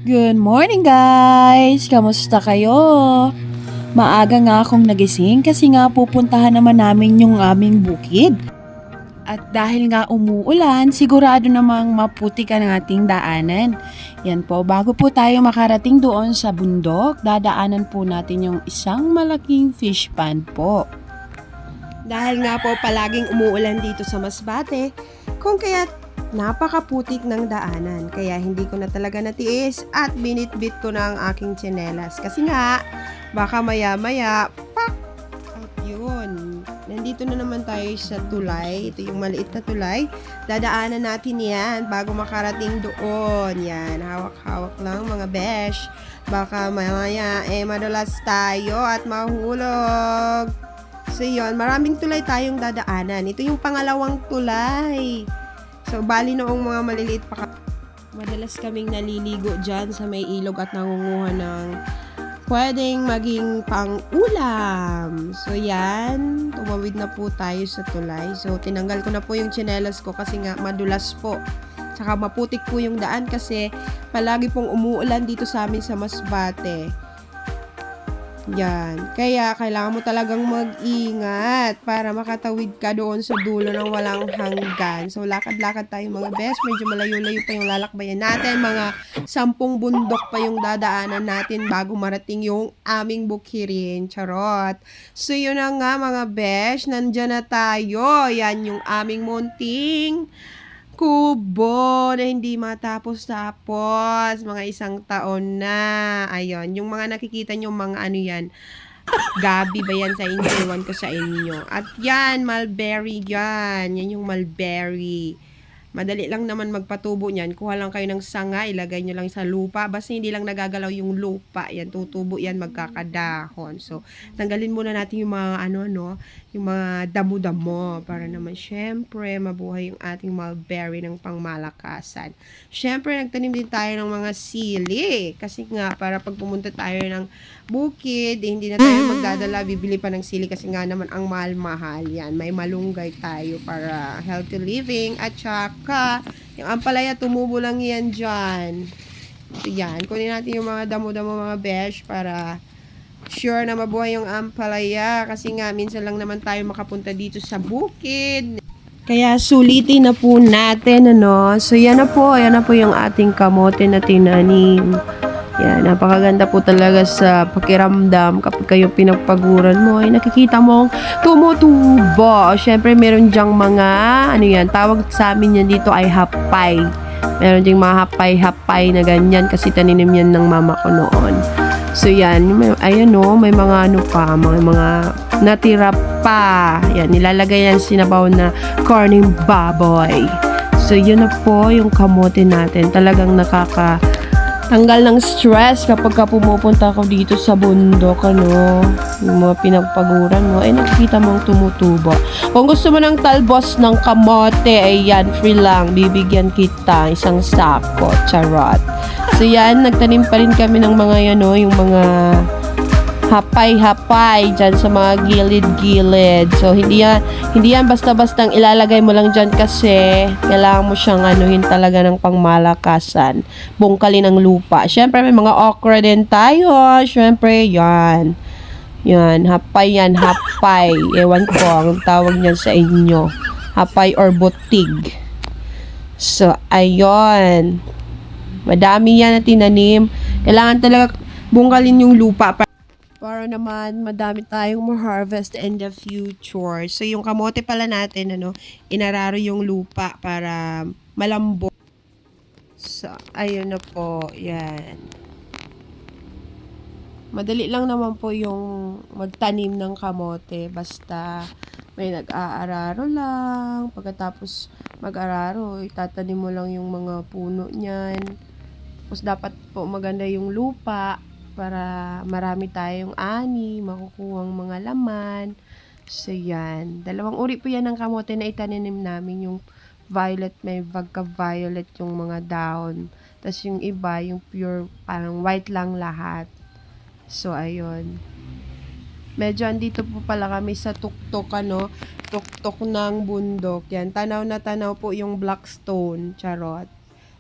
Good morning guys! Kamusta kayo? Maaga nga akong nagising kasi nga pupuntahan naman namin yung aming bukid. At dahil nga umuulan, sigurado namang maputik ang ating daanan. Yan po, bago po tayo makarating doon sa bundok, dadaanan po natin yung isang malaking fish pond po. Dahil nga po palaging umuulan dito sa Masbate, kung kaya napakaputik ng daanan. Kaya hindi ko na talaga natiis at binitbit ko na ang aking tsinelas. Kasi nga, baka maya-maya, pak! At yun. Nandito na naman tayo sa tulay. Ito yung maliit na tulay. Dadaanan natin yan bago makarating doon. Yan, hawak-hawak lang mga besh. Baka maya madulas tayo at mahulog. So yun, maraming tulay tayong dadaanan. Ito yung pangalawang tulay. So bali noong mga maliliit pa madalas kaming naliligo dyan sa may ilog at nangunguha ng pwedeng maging pang-ulam. So yan, tumawid na po tayo sa tulay. So tinanggal ko na po yung tsinelas ko kasi nga madulas po. Tsaka maputik po yung daan kasi palagi pong umuulan dito sa amin sa Masbate. Yan. Kaya, kailangan mo talagang mag-ingat para makatawid ka doon sa dulo ng walang hanggan. So, lakad-lakad tayo mga best. Medyo malayo-layo pa yung lalakbayan natin. Mga 10 bundok pa yung dadaanan natin bago marating yung aming bukirin. Charot. So, yun na nga mga best. Nandyan na tayo. Yan yung aming munting kubo na hindi matapos-tapos, mga 1 taon na. Ayun, yung mga nakikita nyo, mga ano yan, gabi ba yan sa inyo? Iwan ko sa inyo. At yan, mulberry yan. Yan yung mulberry. Madali lang naman magpatubo niyan. Kuha lang kayo ng sanga, ilagay nyo lang sa lupa. Basta hindi lang nagagalaw yung lupa. Yan, tutubo yan, magkakadahon. So, tanggalin muna natin yung mga yung mga damo-damo para naman syempre mabuhay yung ating mulberry ng pangmalakasan. Syempre, nagtanim din tayo ng mga sili. Kasi nga, para pag pumunta tayo ng bukid, hindi na tayo magdadala, bibili pa ng sili kasi nga naman ang mahal-mahal yan. May malunggay tayo para healthy living at saka yung ampalaya tumubo lang yan dyan. So yan, kunin natin yung mga damo-damo mga besh para sure na mabuhay yung ampalaya kasi nga minsan lang naman tayo makapunta dito sa bukid. Kaya sulitin na po natin So yan na po yung ating kamote na tinanim. Yan, napakaganda po talaga sa pakiramdam kapag kayo pinagpaguran mo ay nakikita mong tumutubo. Siyempre, meron diyang mga, tawag sa amin yan dito ay hapay. Meron diyang mga hapay-hapay na ganyan kasi taninim yan ng mama ko noon. So yan, may mga mga natira pa. Yan, nilalagay yan sinabaw na corning baboy. So yun na po yung kamote natin. Talagang tanggal ng stress kapag ka pumupunta ako dito sa bundok, yung mga pinagpaguran mo, ay nakikita mong tumutubo. Kung gusto mo ng talbos ng kamote, ay yan, free lang, bibigyan kita isang sako, charot. So yan, nagtanim pa rin kami ng mga yung mga hapay-hapay dyan sa mga gilid-gilid. So, hindi yan basta-bastang ilalagay mo lang dyan kasi kailangan mo siyang anuhin talaga ng pangmalakasan. Bungkalin ng lupa. Siyempre, may mga okra din tayo. Siyempre, yan. Yan, hapay yan, hapay. Ewan ko ang tawag niyan sa inyo. Hapay or butig. So, ayun. Madami yan na tinanim. Kailangan talaga bungkalin yung lupa para naman madami tayong ma-harvest in the future. So, yung kamote pala natin, inararo yung lupa para malambot. So, ayun na po. Yan. Madali lang naman po yung magtanim ng kamote. Basta may nag-aararo lang. Pagkatapos mag-araro, itatanim mo lang yung mga puno niyan. Tapos dapat po maganda yung lupa para marami tayong ani, makukuhang mga laman. So, yan. 2 uri po yan ng kamote na itaninim namin. Yung violet, may pagka-violet yung mga dahon. Tapos yung iba, yung pure, parang white lang lahat. So, ayun. Medyo andito po pala kami sa tuktok, tuktok ng bundok. Yan, tanaw na tanaw po yung Blackstone. Charot.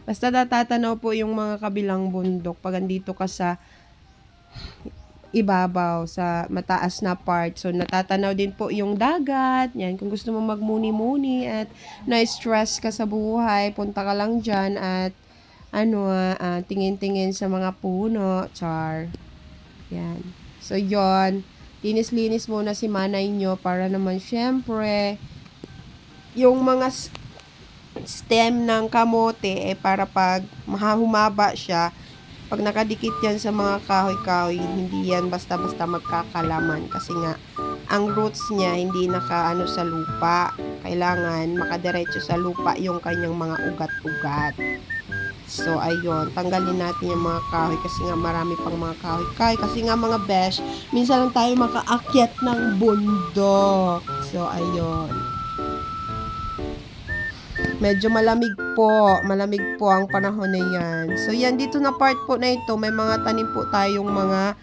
Basta natatanaw po yung mga kabilang bundok pag andito ka sa ibabaw, sa mataas na part. So, natatanaw din po yung dagat. Yan, kung gusto mo magmuni-muni at na-stress ka sa buhay, punta ka lang dyan at tingin-tingin sa mga puno. Char. Yan. So, yon, linis-linis muna si manay nyo para naman syempre yung mga stem ng kamote para pag humaba siya, pag nakadikit yan sa mga kahoy-kahoy, hindi yan basta-basta magkakalaman kasi nga ang roots niya hindi nakaano sa lupa. Kailangan makadiretso sa lupa yung kanyang mga ugat-ugat. So, ayun, tanggalin natin yung mga kahoy kasi nga marami pang mga kahoy-kahoy. Kasi nga mga besh, minsan lang tayo makaakyat ng bundok. So, ayun. Medyo malamig po ang panahon na yan. So, yan, dito na part po na ito, may mga tanim po tayong mga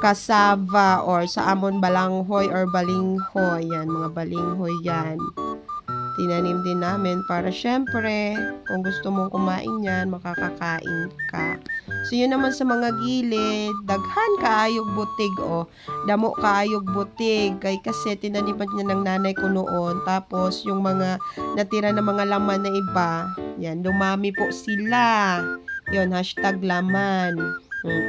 cassava or sa amon balanghoy or balinghoy. Yan, mga balinghoy yan. Tinanim din namin para syempre, kung gusto mong kumain yan, makakakain ka. So, yun naman sa mga gilid, daghan kaayog butig o damo kaayog butig. Kasi tinaniman niya ng nanay ko noon. Tapos, yung mga natira na mga laman na iba, yan, dumami po sila. Yun, hashtag laman.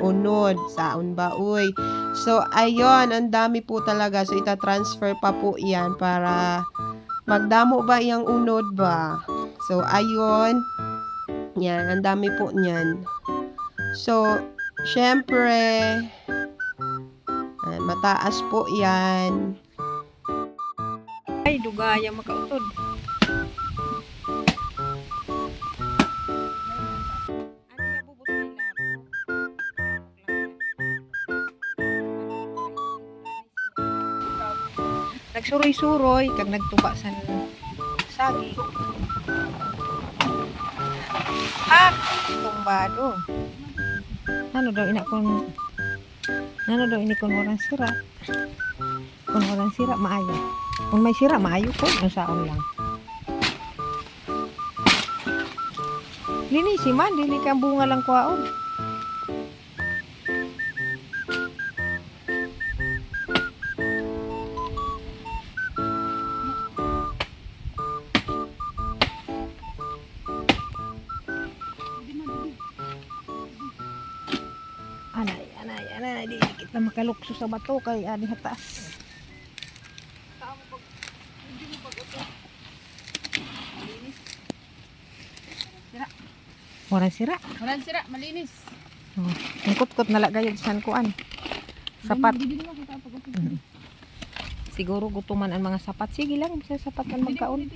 Unod, saon ba, uy. So, ayun, ang dami po talaga. So, itatransfer pa po yan para magdamo ba yung unod ba? So, ayun. Yan, ang dami po niyan. So, syempre, mataas po yan. Ay, dugaya makautod. Nagsuroy-suroy kag nagtuba sa sagi. Tumbado. Ano daw ini kun orang sira. Kung orang sira maayo. Kung may sira maayo ko, ang saon lang. Linisi man, dili ka bunga lang kwaon. Anay, di kita makalukso sa bato kay ani hatas. Walang sira. Walang sira, malinis. Oh, ang kutkot na lagayod san kuan. Sapat. Siguro gutuman ang mga sapat. Sige lang, bisa sapat ang magkaon.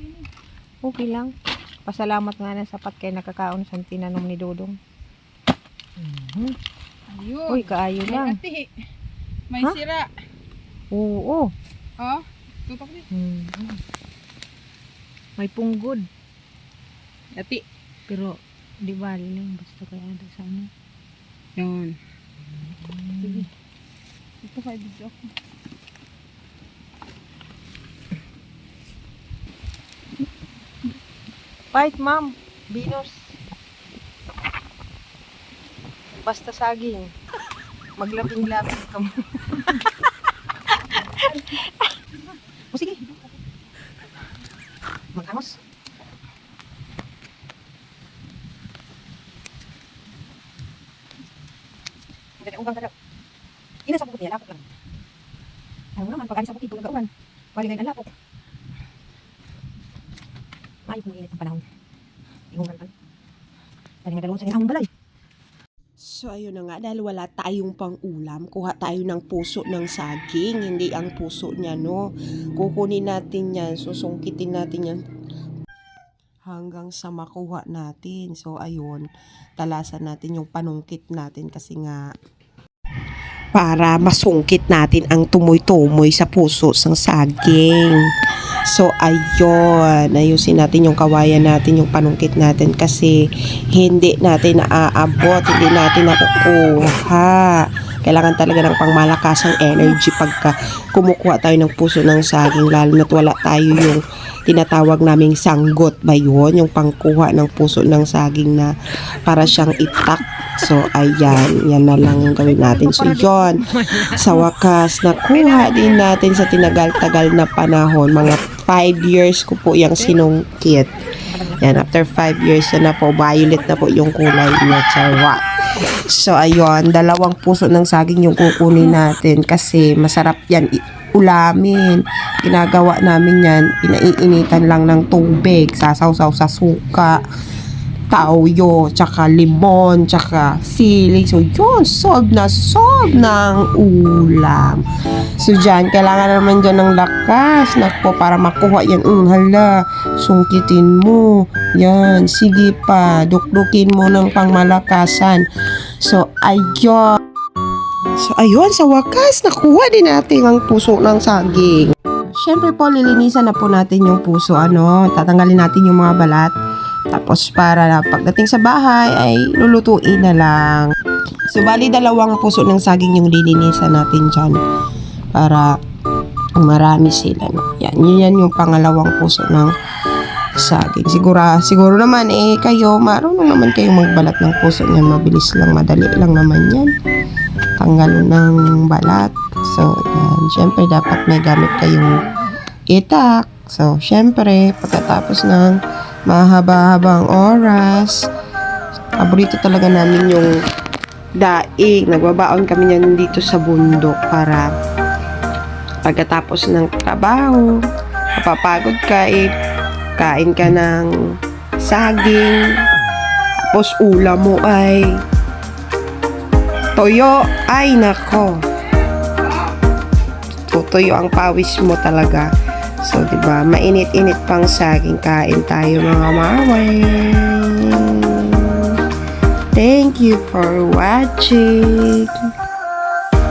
Okay lang. Pasalamat nga na sapat kay nakakaon sa tinanom ni Dodong. Ayun. Uy, kaayo lang. Ate, may Ha? sira. Oo. Oh, tutok din. May punggod. Ate. Pero di bali lang basta kaya ada sa ano. Yun. Sige. Ito kay video ako. Fight, ma'am. Binos. Basta saging. Maglaping-laping ka mo. O sige. Magamos. Hindi na ugang ka daw. Ina sa bukod niya, lapok lang. Ayaw mo naman, pag-alis sa bukid, kung nagkauran. Walingay ang lapok. Maayo kung init ang panahon. Ingungan pa. Dali nga dalawang sa nilahong balay. So, ayun na nga, dahil wala tayong pang-ulam, kuha tayo ng puso ng saging, hindi ang puso niya, no? Kukunin natin yan, susungkitin natin yan hanggang sa makuha natin. So, ayun, talasan natin yung panungkit natin kasi nga para masungkit natin ang tumoy-tumoy sa puso ng saging. So, ayun, ayusin natin yung kawayan natin, yung panungkit natin kasi hindi natin naaabot, hindi natin nakukuha. kailangan talaga ng pangmalakasang energy pagka kumukuha tayo ng puso ng saging, lalo na't wala tayo yung tinatawag naming sanggot ba yun, yung pangkuha ng puso ng saging na para siyang itak. So ayan, yan na lang yung gawin natin. So yun, sa wakas nakuha din natin sa tinagal-tagal na panahon, mga 5 years ko po yung sinungkit. Yan, after 5 years na po, violet na po yung kulay niya. Charot. So, ayun, 2 puso ng saging yung kukunin natin kasi masarap yan ulamin. Ginagawa namin yan, pinaiinitan lang ng tubig, sasawsaw sa suka, tauyo, tsaka limon, tsaka sili. So, yun, solve ng ulam. So, dyan, kailangan naman dyan ng lakas. Nakpo, para makuha yan. Hala, sungkitin mo. Yan, sige pa. Dukdukin mo ng pangmalakasan. So, ayun. Sa wakas, nakuha din natin ang puso ng saging. Siyempre po, lilinisan na po natin yung puso. Tatanggalin natin yung mga balat. Tapos para pagdating sa bahay ay lulutuin na lang. So bali 2 puso ng saging yung lilinisan natin dyan. Para marami sila. No? Yan yung pangalawang puso ng saging. Siguro naman kayo, marunong naman kayong magbalat ng puso niyan. Mabilis lang, madali lang naman yan. Tanggal ng balat. So yan. Siyempre dapat may gamit kayong itak. So siyempre pagkatapos ng mahaba-habang oras, paborito talaga namin yung daing. Nagbabaon kami niyan dito sa bundok para pagkatapos ng trabaho, mapapagod ka, kain ka ng saging, tapos ulam mo ay toyo. Ay nako, tutuyo ang pawis mo talaga. So, diba, mainit-init pang saging, kain tayo mga maway. Thank you for watching.